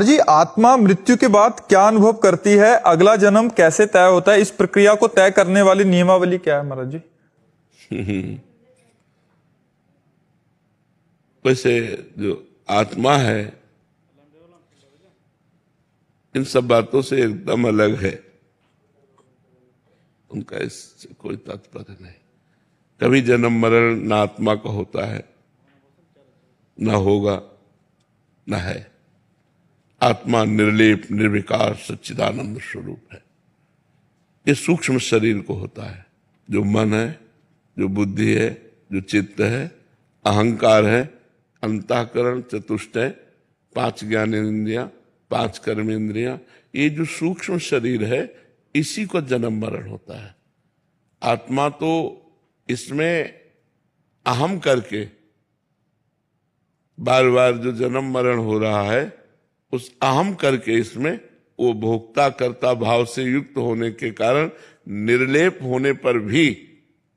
जी, आत्मा मृत्यु के बाद क्या अनुभव करती है? अगला जन्म कैसे तय होता है? इस प्रक्रिया को तय करने वाली नियमावली क्या है महाराज जी? वैसे जो आत्मा है इन सब बातों से एकदम अलग है, उनका इससे कोई तात्पर्य नहीं। कभी जन्म मरण न आत्मा का होता है, न होगा, न है। आत्मा निर्लेप निर्विकार सच्चिदानंद स्वरूप है। ये सूक्ष्म शरीर को होता है, जो मन है, जो बुद्धि है, जो चित्त है, अहंकार है, अंतःकरण, चतुष्टय, 5 ज्ञानेंद्रियां, 5 कर्मेंद्रियां, ये जो सूक्ष्म शरीर है इसी को जन्म मरण होता है। आत्मा तो इसमें अहम करके बार बार जो जन्म मरण हो रहा है उस अहम करके इसमें वो भोक्ता कर्ता भाव से युक्त होने के कारण निर्लेप होने पर भी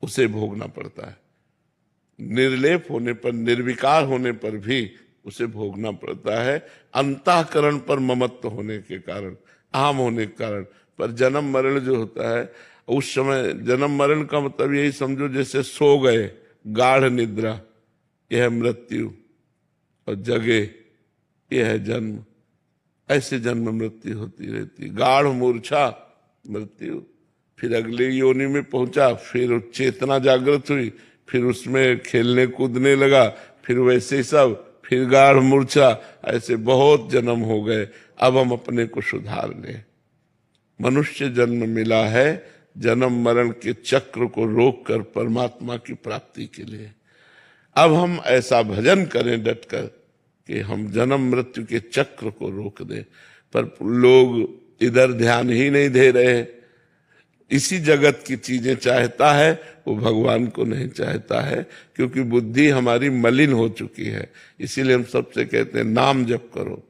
उसे भोगना पड़ता है। निर्लेप होने पर, निर्विकार होने पर भी उसे भोगना पड़ता है, अंतःकरण पर ममत्व होने के कारण, अहम होने के कारण। पर जन्म मरण जो होता है उस समय, जन्म मरण का मतलब यही समझो जैसे सो गए, गाढ़ निद्रा, यह है मृत्यु, और जगे यह है जन्म। ऐसे जन्म मृत्यु होती रहती। गाढ़ मूर्छा मृत्यु, फिर अगले योनि में पहुंचा, फिर चेतना जागृत हुई, फिर उसमें खेलने कूदने लगा, फिर वैसे सब, फिर गाढ़ मूर्छा, ऐसे बहुत जन्म हो गए। अब हम अपने को सुधार लें। मनुष्य जन्म मिला है जन्म मरण के चक्र को रोककर परमात्मा की प्राप्ति के लिए। अब हम ऐसा भजन करें डटकर कि हम जन्म मृत्यु के चक्र को रोक दें। पर लोग इधर ध्यान ही नहीं दे रहे। इसी जगत की चीजें चाहता है, वो भगवान को नहीं चाहता है, क्योंकि बुद्धि हमारी मलिन हो चुकी है। इसीलिए हम सबसे कहते हैं नाम जप करो।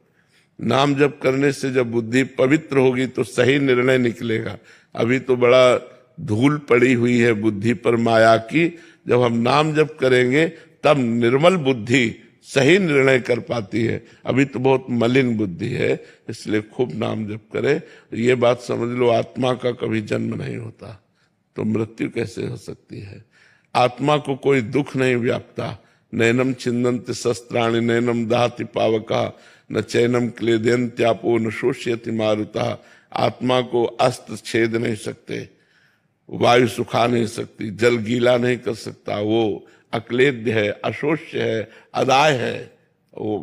नाम जप करने से जब बुद्धि पवित्र होगी तो सही निर्णय निकलेगा। अभी तो बड़ा धूल पड़ी हुई है बुद्धि पर माया की। जब हम नाम जप करेंगे तब निर्मल बुद्धि सही निर्णय कर पाती है। अभी तो बहुत मलिन बुद्धि है, इसलिए खूब नाम जप करें। ये बात समझ लो, आत्मा का कभी जन्म नहीं होता तो मृत्यु कैसे हो सकती है? आत्मा को कोई दुख नहीं व्यापता। नैनम छिन्दन्ति शस्त्राणि नैनम दहति पावका न चैनम क्लेदयन्त्यापो न शोष्यति मारुतः। आत्मा को अस्त्र छेद नहीं सकते, वायु सुखा नहीं सकती, जल गीला नहीं कर सकता। वो अक्लेद्य है, अशोष्य है, अदाय है। वो